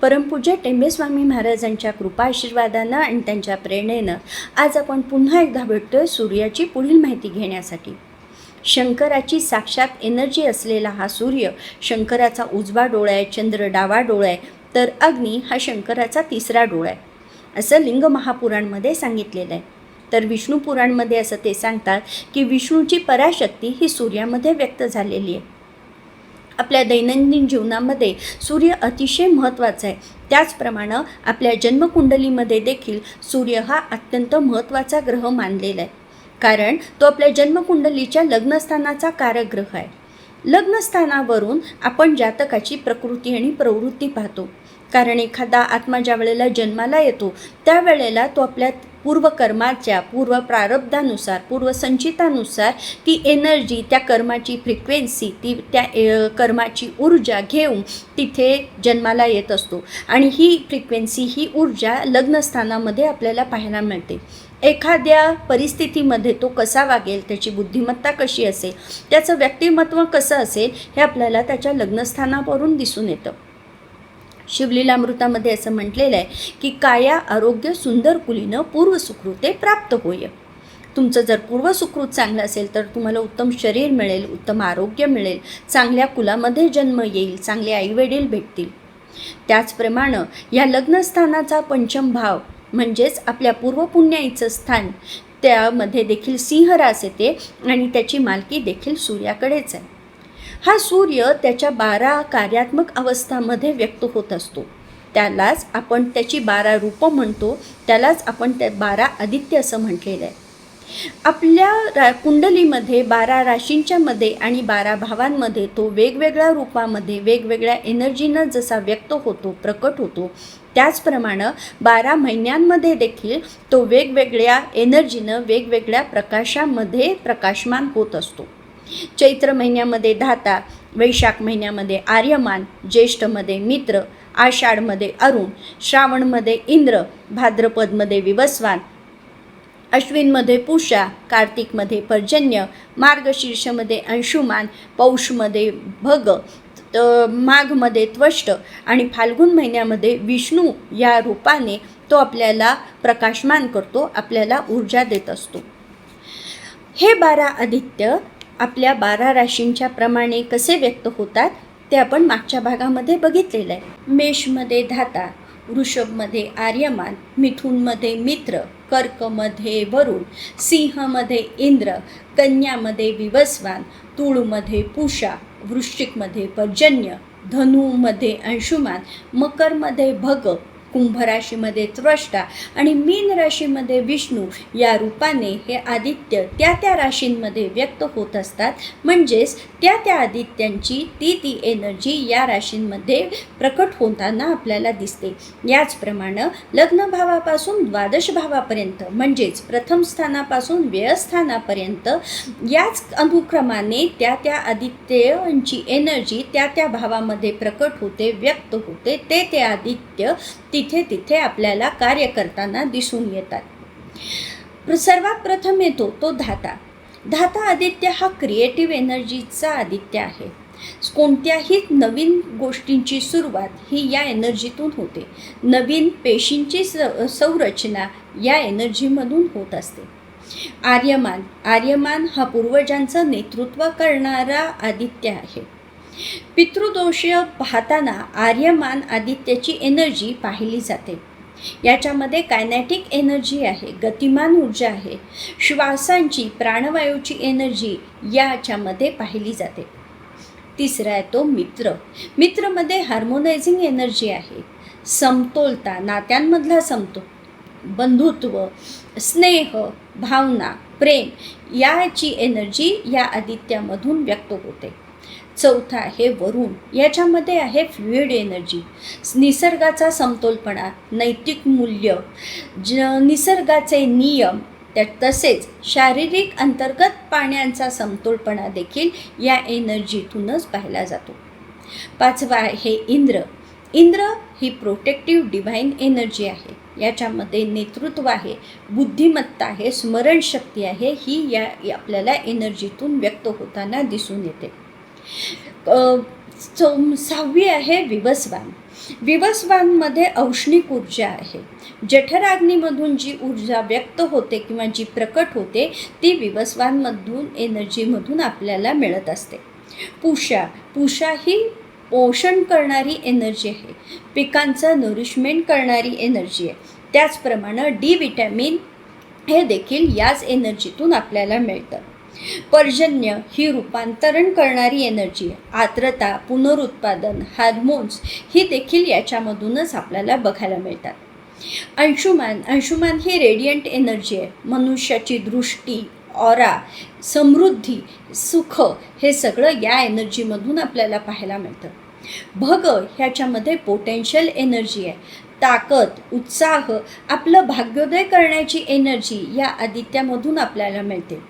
परमपूज्य टेंबेस्वामी महाराजांच्या कृपा आशीर्वादानं आणि त्यांच्या प्रेरणेनं आज आपण पुन्हा एकदा भेटतोय सूर्याची पुढील माहिती घेण्यासाठी. शंकराची साक्षात एनर्जी असलेला हा सूर्य शंकराचा उजवा डोळा आहे, चंद्र डावा डोळा आहे, तर अग्नी हा शंकराचा तिसरा डोळा आहे असं लिंग महापुराणमध्ये सांगितलेलं आहे. तर विष्णू पुराणमध्ये असं ते सांगतात की विष्णूची पराशक्ती ही सूर्यामध्ये व्यक्त झालेली आहे. आपल्या दैनंदिन जीवनामध्ये सूर्य अतिशय महत्त्वाचा आहे. त्याचप्रमाणे आपल्या जन्मकुंडलीमध्ये देखील सूर्य हा अत्यंत महत्त्वाचा ग्रह मानलेला आहे, कारण तो आपल्या जन्मकुंडलीच्या लग्नस्थानाचा कारक ग्रह आहे. लग्नस्थानावरून आपण जातकाची प्रकृती आणि प्रवृत्ती पाहतो, कारण एखादा आत्मा ज्या वेळेला जन्माला येतो त्यावेळेला तो आपल्या पूर्वकर्माच्या पूर्व प्रारब्धानुसार पूर्वसंचितानुसार ती एनर्जी, त्या कर्माची फ्रिक्वेन्सी, त्या कर्माची ऊर्जा घेऊन तिथे जन्माला येत असतो आणि ही फ्रिक्वेन्सी, ही ऊर्जा लग्नस्थानामध्ये आपल्याला पाहायला मिळते. एखाद्या परिस्थितीमध्ये तो कसा वागेल, त्याची बुद्धिमत्ता कशी असेल, त्याचं व्यक्तिमत्व कसं असेल हे आपल्याला त्याच्या लग्नस्थानावरून दिसून येतं. शिवलीलामृतामध्ये असं म्हटलेलं आहे की काया आरोग्य सुंदर कुलीनं पूर्वसुकृते प्राप्त होय. तुमचं जर पूर्वसुकृत चांगलं असेल तर तुम्हाला उत्तम शरीर मिळेल, उत्तम आरोग्य मिळेल, चांगल्या कुलामध्ये जन्म येईल, चांगले आईवडील भेटतील. त्याचप्रमाणे या लग्नस्थानाचा पंचम भाव म्हणजेच आपल्या पूर्वपुण्याईचं स्थान, त्यामध्ये देखील सिंह रास येते आणि त्याची मालकी देखील सूर्याकडेच आहे. हा सूर्य त्याच्या 12 कार्यात्मक अवस्थांमध्ये व्यक्त होत असतो. त्यालाच आपण त्याची 12 रूपं म्हणतो, त्यालाच आपण 12 आदित्य असं म्हटलेलं आहे. आपल्या कुंडलीमध्ये 12 राशींच्या मध्ये आणि 12 भावांमध्ये तो वेगवेगळ्या रूपामध्ये वेगवेगळ्या एनर्जीनं जसा व्यक्त होतो, प्रकट होतो, त्याचप्रमाणे 12 महिन्यांमध्ये देखील तो वेगवेगळ्या एनर्जीनं वेगवेगळ्या प्रकाशामध्ये प्रकाशमान होत असतो. चैत्र महिन्यामध्ये धाता, वैशाख महिन्यामध्ये आर्यमान, ज्येष्ठमध्ये मित्र, आषाढमध्ये अरुण, श्रावणमध्ये इंद्र, भाद्रपदमध्ये विवस्वान, अश्विनमध्ये पूषा, कार्तिकमध्ये पर्जन्य, मार्गशीर्षमध्ये अंशुमान, पौषमध्ये भग, माघमध्ये त्वष्ट आणि फाल्गुन महिन्यामध्ये विष्णू या रूपाने तो आपल्याला प्रकाशमान करतो, आपल्याला ऊर्जा देत असतो. हे 12 आदित्य आपल्या 12 राशींच्या प्रमाणे कसे व्यक्त होतात ते आपण मागच्या भागामध्ये बघितलेलं आहे. मेषमध्ये धाता, वृषभमध्ये आर्यमान, मिथुनमध्ये मित्र, कर्कमध्ये वरुण, सिंहमध्ये इंद्र, कन्यामध्ये विवस्वान, तुळमध्ये पूषा, वृश्चिकमध्ये पर्जन्य, धनुमध्ये अंशुमान, मकरमध्ये भग, कुंभ राशीमध्ये त्वष्टा आणि मीन राशीमध्ये विष्णू या रूपाने हे आदित्य त्या त्या राशींमध्ये व्यक्त होत असतात. म्हणजेच त्या त्या आदित्यांची ती एनर्जी या राशींमध्ये प्रकट होताना आपल्याला दिसते. याचप्रमाणे लग्नभावापासून द्वादश भावापर्यंत म्हणजेच प्रथम स्थानापासून व्ययस्थानापर्यंत याच अनुक्रमाने त्या त्या आदित्यांची एनर्जी त्या त्या भावामध्ये प्रकट होते, व्यक्त होते. ते आदित्य तिथे आपल्याला कार्य करताना दिसून येतात. सर्वात प्रथम येतो तो धाता. धाता आदित्य हा क्रिएटिव्ह एनर्जीचा आदित्य आहे. कोणत्याही नवीन गोष्टींची सुरुवात ही या एनर्जीतून होते. नवीन पेशींची संरचना या एनर्जीमधून होत असते. आर्यमान हा पूर्वजांचं नेतृत्व करणारा आदित्य आहे. पितृदोष पाहताना आर्यमान आदित्याची एनर्जी पाहिली जाते. याच्यामध्ये कायनेटिक एनर्जी आहे, गतिमान ऊर्जा आहे, श्वासांची, प्राणवायूची एनर्जी याच्यामध्ये पाहिली जाते. तिसरा आहे तो मित्रमध्ये हार्मोनायझिंग एनर्जी आहे, समतोलता, नात्यांमधला समतोल, बंधुत्व, स्नेह, भावना, प्रेम याची एनर्जी या आदित्यामधून व्यक्त होते. चौथा आहे वरुण. याच्यामध्ये आहे फ्लुइड एनर्जी, निसर्गाचा समतोलपणा, नैतिक मूल्य, निसर्गाचे नियम, तसेच शारीरिक अंतर्गत पाण्यांचा समतोलपणा देखील या एनर्जीतूनच पाहिला जातो. पाचवा आहे इंद्र ही प्रोटेक्टिव्ह डिव्हाइन एनर्जी आहे. याच्यामध्ये नेतृत्व आहे, बुद्धिमत्ता आहे, स्मरणशक्ती आहे, ही या आपल्याला एनर्जीतून व्यक्त होताना दिसून येते. 6वी आहे विवस्वान. विवस्वानमध्ये औष्णिक ऊर्जा आहे. जठराग्नीमधून जी ऊर्जा व्यक्त होते किंवा जी प्रकट होते ती विवस्वानमधून एनर्जीमधून आपल्याला मिळत असते. पूषा ही पोषण करणारी एनर्जी आहे, पिकांचं नरिशमेंट करणारी एनर्जी आहे. त्याचप्रमाणे डी विटॅमिन हे देखील याच एनर्जीतून आपल्याला मिळतं. पर्जन्य ही रूपांतरण करणारी एनर्जी आहे. आर्द्रता, पुनरुत्पादन, हार्मोन्स ही देखील याच्यामधूनच आपल्याला बघायला मिळतात. अंशुमान ही रेडियंट एनर्जी आहे. मनुष्याची दृष्टी, ऑरा, समृद्धी, सुख हे सगळं या एनर्जीमधून आपल्याला पाहायला मिळतं. भग ह्याच्यामध्ये पोटेन्शियल एनर्जी आहे. ताकद, उत्साह, आपलं भाग्योदय करण्याची एनर्जी या आदित्यामधून आपल्याला मिळते.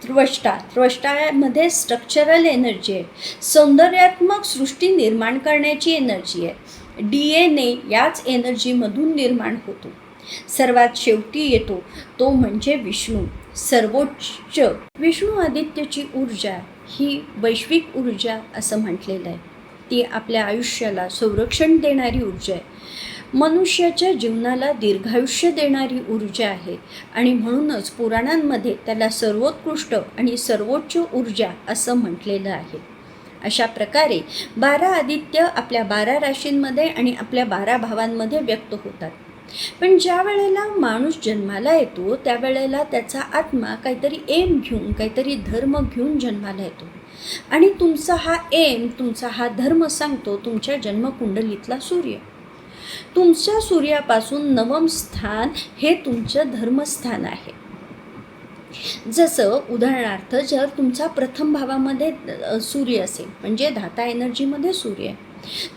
त्वष्टामध्ये स्ट्रक्चरल एनर्जी आहे. सौंदर्यात्मक सृष्टी निर्माण करण्याची एनर्जी आहे. DNA याच एनर्जीमधून निर्माण होतो. सर्वात शेवटी येतो तो म्हणजे विष्णू, सर्वोच्च. विष्णू आदित्यची ऊर्जा ही वैश्विक ऊर्जा असं म्हटलेलं आहे. ती आपल्या आयुष्याला संरक्षण देणारी ऊर्जा आहे. मनुष्याच्या जीवनाला दीर्घायुष्य देणारी ऊर्जा आहे आणि म्हणूनच पुराणांमध्ये त्याला सर्वोत्कृष्ट आणि सर्वोच्च ऊर्जा असं म्हटलेलं आहे. अशा प्रकारे 12 आदित्य आपल्या 12 राशींमध्ये आणि आपल्या 12 भावांमध्ये व्यक्त होतात. पण ज्या वेळेला माणूस जन्माला येतो त्यावेळेला त्याचा आत्मा काहीतरी एम घेऊन, काहीतरी धर्म घेऊन जन्माला येतो आणि तुमचा हा एम, तुमचा हा धर्म सांगतो तुमच्या जन्मकुंडलीतला सूर्य. तुमच्या सूर्यापासून 9वं स्थान हे तुमचं धर्मस्थान आहे. जसं उदाहरणार्थ जर तुमचा प्रथम भावामध्ये सूर्य असेल म्हणजे धाता एनर्जीमध्ये सूर्य आहे,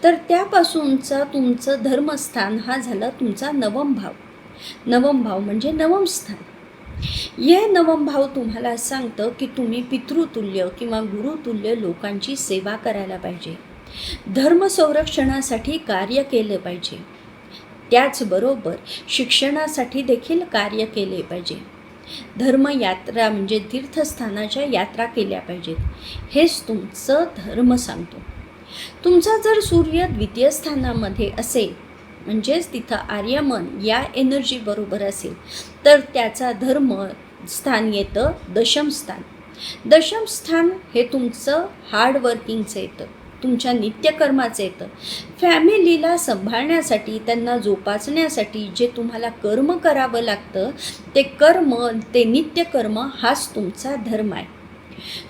तर त्यापासूनचा तुमचं धर्मस्थान हा झाला तुमचा 9वं भाव. 9वं भाव म्हणजे 9वं स्थान. हे 9वं भाव तुम्हाला सांगतं की तुम्ही पितृतुल्य किंवा गुरुतुल्य लोकांची सेवा करायला पाहिजे, धर्म संरक्षणासाठी कार्य केलं पाहिजे. त्याचबरोबर शिक्षणासाठी देखील कार्य केले पाहिजे. धर्मयात्रा म्हणजे तीर्थस्थानाच्या यात्रा केल्या पाहिजेत. हेच तुमचं धर्म सांगतो. तुमचा जर सूर्य द्वितीय स्थानामध्ये असेल म्हणजेच तिथं आर्यमन या एनर्जी बरोबर असेल तर त्याचा धर्म स्थान येतं दशम स्थान. दशम स्थान हे तुमचं हार्डवर्किंगचं येतं, तुमच्या नित्यकर्माचं येतं. फॅमिलीला सांभाळण्यासाठी, त्यांना जोपासण्यासाठी जे तुम्हाला कर्म करावं लागतं ते कर्म, ते नित्यकर्म हाच तुमचा धर्म आहे.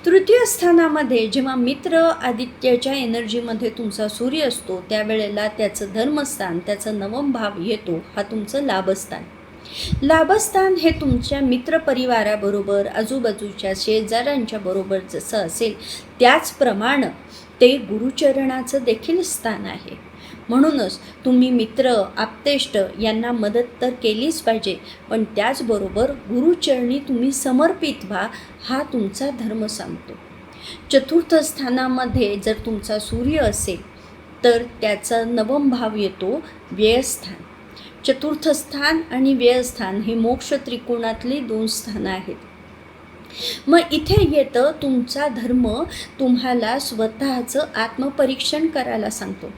तृतीय स्थानामध्ये जेव्हा मित्र आदित्याच्या एनर्जीमध्ये तुमचा सूर्य असतो त्यावेळेला त्याचं धर्मस्थान, त्याचं 9वं भाव येतो हा तुमचं लाभस्थान. लाभस्थान हे तुमच्या मित्रपरिवाराबरोबर, आजूबाजूच्या शेजाऱ्यांच्या बरोबर जसं असेल त्याचप्रमाणे ते गुरुचरणाचं देखील स्थान आहे. म्हणूनच तुम्ही मित्र, आप्तेष्ट यांना मदत तर केलीच पाहिजे, पण त्याचबरोबर गुरुचरणी तुम्ही समर्पित व्हा हा तुमचा धर्म सांगतो. चतुर्थ स्थानामध्ये जर तुमचा सूर्य असेल तर त्याचा 9वं भाव येतो व्ययस्थान. चतुर्थ स्थान आणि व्ययस्थान हे मोक्ष त्रिकोणातली 2 स्थानं आहेत. मग इथे येतं तुमचा धर्म तुम्हाला स्वतःचं आत्मपरीक्षण करायला सांगतो.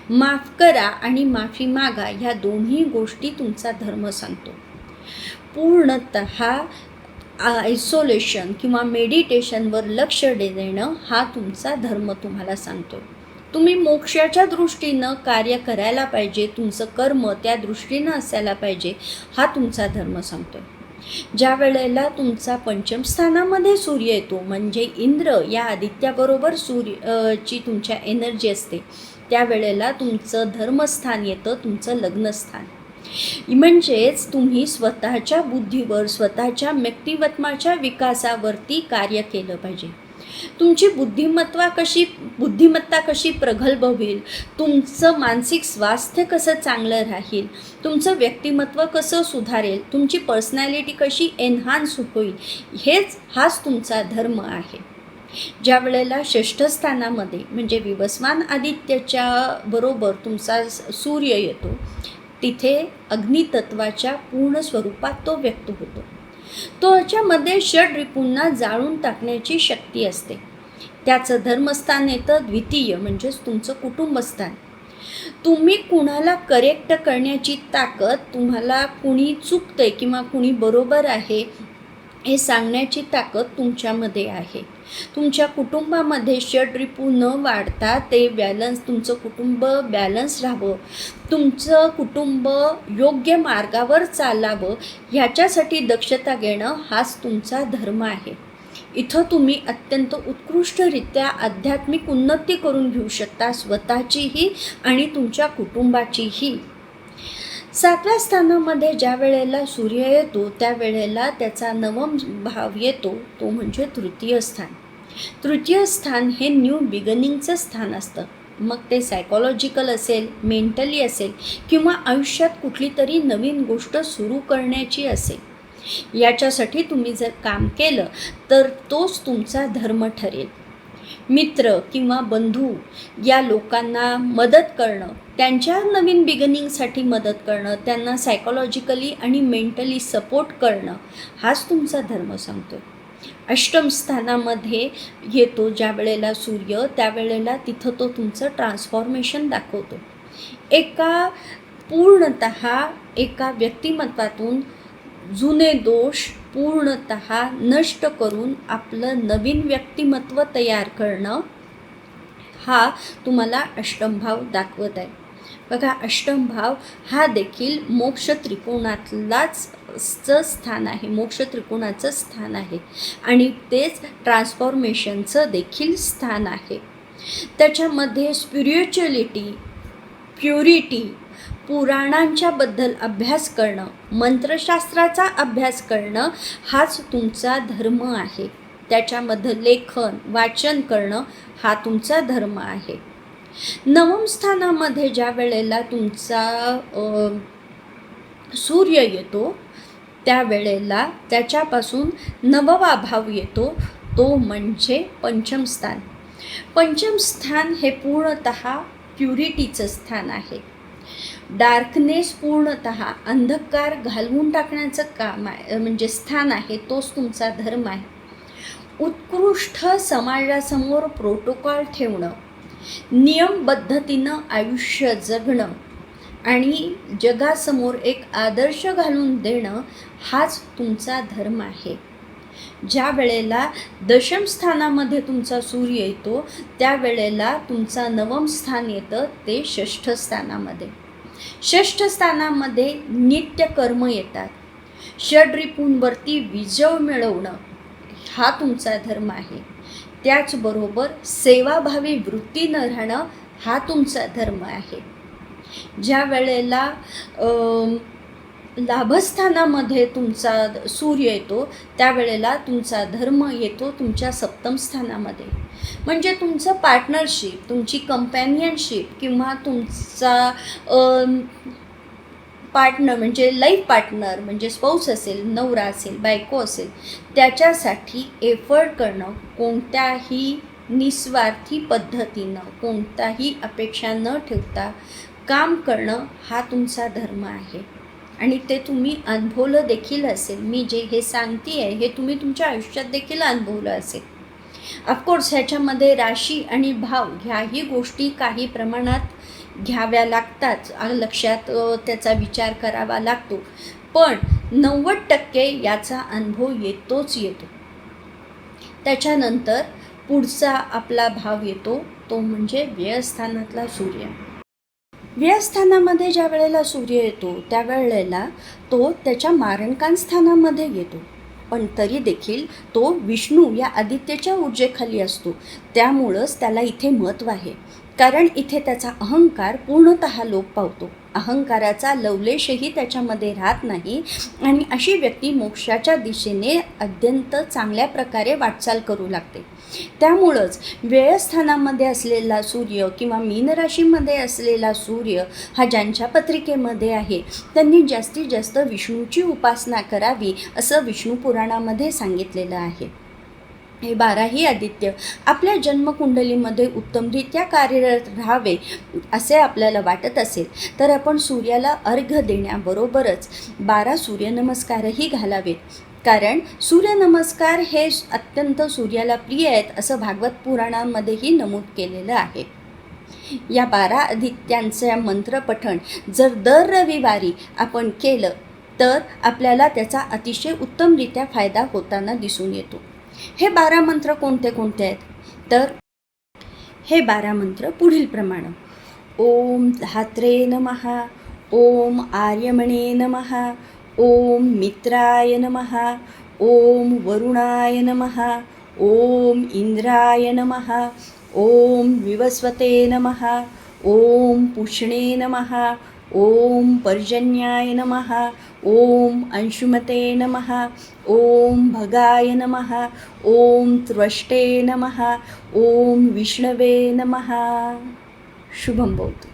माफ करा आणि माफी मागा ह्या दोन्ही गोष्टी तुमचा धर्म सांगतो. पूर्णतः आयसोलेशन किंवा मेडिटेशनवर लक्ष देणं हा तुमचा धर्म तुम्हाला सांगतो. तुम्ही मोक्षाच्या दृष्टीनं कार्य करायला पाहिजे, तुमचं कर्म त्या दृष्टीनं असायला पाहिजे हा तुमचा धर्म सांगतो. ज्या वेळेला तुमचा पंचम स्थानामध्ये सूर्य येतो म्हणजे इंद्र या आदित्याबरोबर सूर्यची तुमच्या एनर्जी असते त्यावेळेला तुमचं धर्मस्थान येतं तुमचं लग्नस्थान. म्हणजेच तुम्ही स्वतःच्या बुद्धीवर, स्वतःच्या व्यक्तिमत्वाच्या विकासावरती कार्य केलं पाहिजे. तुमची बुद्धिमत्ता कशी प्रगल्भ होईल, तुमचं मानसिक स्वास्थ्य कसं चांगलं राहील, तुमचं व्यक्तिमत्व कसं सुधारेल, तुमची पर्सनॅलिटी कशी एन्हान्स होईल, हाच तुमचा धर्म आहे. ज्या वेळेला षष्ठ स्थानामध्ये म्हणजे विवस्वान आदित्याच्या बरोबर तुमचा सूर्य येतो तिथे अग्नितत्वाच्या पूर्ण स्वरूपात तो व्यक्त होतो. त्याच्यामध्ये षड्रिपूंना जाळून टाकण्याची शक्ती असते. त्याचं धर्मस्थान येतं द्वितीय म्हणजेच तुमचं कुटुंबस्थान. तुम्ही कुणाला करेक्ट करण्याची ताकद, तुम्हाला कुणी चुकतंय किंवा कुणी बरोबर आहे हे सांगण्याची ताकद तुमच्यामध्ये आहे. तुमच्या कुटुंबामध्ये षड्रिपू न वाढता ते तुमचं कुटुंब बॅलन्स राहावं, तुमचं कुटुंब योग्य मार्गावर चालावं, ह्याच्यासाठी दक्षता घेणं हाच तुमचा धर्म आहे. इथं तुम्ही अत्यंत उत्कृष्टरित्या आध्यात्मिक उन्नती करून घेऊ शकता, स्वतःचीही आणि तुमच्या कुटुंबाचीही. 7व्या स्थानामध्ये ज्या वेळेला सूर्य येतो त्यावेळेला त्याचा नवम भाव येतो, तो म्हणजे तृतीय स्थान. तृतीय स्थान हे न्यू बिगनिंगचं स्थान असतं. मग ते सायकॉलॉजिकल असेल, मेंटली असेल किंवा आयुष्यात कुठली तरी नवीन गोष्ट सुरू करण्याची असेल. याच्यासाठी तुम्ही जर काम केलं तर तोच तुमचा धर्म ठरेल. मित्र किंवा बंधू या लोकांना मदत करणं, त्यांच्या नवीन बिगनिंगसाठी मदत करणं, त्यांना सायकॉलॉजिकली आणि मेंटली सपोर्ट करणं हाच तुमचा धर्म सांगतो. अष्टम स्थानामध्ये येतो ज्या वेळेला सूर्य, त्यावेळेला तिथं तो तुमचं ट्रान्सफॉर्मेशन दाखवतो. एका व्यक्तिमत्वातून जुने दोष पूर्णतः नष्ट करून आपलं नवीन व्यक्तिमत्व तयार करणं हा तुम्हाला अष्टम भाव दाखवत आहे. बघा, अष्टम भाव हा देखील मोक्ष त्रिकोणातलाच स्थान आहे, मोक्ष त्रिकोणाचं स्थान आहे आणि तेच ट्रान्सफॉर्मेशनचं देखील स्थान आहे. त्याच्यामध्ये स्पिरिच्युअलिटी, प्युरिटी, पुराणांच्याबद्दल अभ्यास करणं, मंत्रशास्त्राचा अभ्यास करणं हाच तुमचा धर्म आहे. त्याच्यामध्ये लेखन, वाचन करणं हा तुमचा धर्म आहे. नवम स्थानामध्ये ज्या वेळेला तुमचा सूर्य येतो त्यावेळेला त्याच्यापासून 9वा भाव येतो, तो म्हणजे पंचम स्थान. पंचम स्थान हे पूर्णतः प्युरिटीचं स्थान आहे. डार्कनेस, पूर्णतः अंधकार घालवून टाकण्याचं काम आहे, म्हणजे स्थान आहे, तोच तुमचा धर्म आहे. उत्कृष्ट समाजासमोर प्रोटोकॉल ठेवणं, नियमबद्धतीनं आयुष्य जगणं आणि जगासमोर एक आदर्श घालून देणं हाच तुमचा धर्म आहे. ज्या वेळेला दशम स्थानामध्ये तुमचा सूर्य येतो त्यावेळेला तुमचा नवम स्थान येतं ते षष्ठ स्थानामध्ये. षष्ठ स्थानामध्ये नित्य कर्म येतात. षड्रिपूंवरती विजय मिळवणं हा तुमचा धर्म आहे. त्याचबरोबर सेवाभावी वृत्तीनं राहणं हा तुमचा धर्म आहे. ज्या वेळेला लाभस्थानामध्ये तुमचा सूर्य येतो त्यावेळेला तुमचा धर्म येतो तुमच्या सप्तम स्थानामध्ये. म्हणजे तुमचं पार्टनरशिप, तुमची कंपॅनियनशिप किंवा तुमचा पार्टनर म्हणजे लाईफ पार्टनर म्हणजे स्पाऊस असेल, नवरा असेल, बायको असेल, त्याच्यासाठी एफर्ट करणं, कोणत्याही निस्वार्थी पद्धतीनं, कोणताही अपेक्षा न ठेवता काम करणं हा तुमचा धर्म आहे. आणि ते तुम्ही अनुभवलं देखील असेल. मी जे हे सांगते आहे हे तुम्ही तुमच्या आयुष्यात देखील अनुभवलं असेल. ऑफकोर्स ह्याच्यामध्ये राशी आणि भाव ह्याही गोष्टी काही प्रमाणात घ्याव्या लागतात, लक्षात त्याचा विचार करावा लागतो, पण 90% याचा अनुभव येतोच येतो. त्याच्यानंतर पुढचा आपला भाव येतो तो म्हणजे व्ययस्थानातला सूर्य. व्ययस्थानामध्ये ज्या वेळेला सूर्य येतो त्यावेळेला तो त्याच्या मारणकान स्थानामध्ये येतो, पण तरी देखील तो विष्णू या आदित्यच्या ऊर्जेखाली असतो. त्यामुळंच त्याला इथे महत्त्व आहे, कारण इथे त्याचा अहंकार पूर्णतः लोप पावतो. अहंकाराचा लवलेशही त्याच्यामध्ये राहत नाही आणि अशी व्यक्ती मोक्षाच्या दिशेने अत्यंत चांगल्या प्रकारे वाटचाल करू लागते. त्यामुळंच व्ययस्थानामध्ये असलेला सूर्य किंवा मीन राशीमध्ये असलेला सूर्य हा ज्यांच्या पत्रिकेमध्ये आहे त्यांनी जास्तीत जास्त विष्णूची उपासना करावी असं विष्णू पुराणामध्ये सांगितलेलं आहे. हे 12ही आदित्य आपल्या जन्मकुंडलीमध्ये उत्तमरित्या कार्यरत राहावे असे आपल्याला वाटत असेल तर आपण सूर्याला अर्घ्य देण्याबरोबरच 12 सूर्यनमस्कारही घालावेत, कारण सूर्यनमस्कार हे अत्यंत सूर्याला प्रिय आहेत असं भागवत पुराणांमध्येही नमूद केलेलं आहे. या 12 आदित्यांचे मंत्रपठण जर दर रविवारी आपण केलं तर आपल्याला त्याचा अतिशय उत्तमरित्या फायदा होताना दिसून येतो. हे 12 मंत्र कोणते कोणते आहेत तर हे 12 मंत्र पुढील प्रमाणे: ओम धात्रे नमः, ओम आर्यमणे नमः, ओम मित्राय नमः, ओम वरुणाय नमः, ओम इंद्राय नमः, ओम विवस्वते नमः, ओम पुष्णे नमः, ओम पर्जन्याय नमः, ओम अंशुमते नमः, ओम भगाय नमः, ओम त्वष्टे नमः, ओम विष्णवे नमः. शुभम भवतु.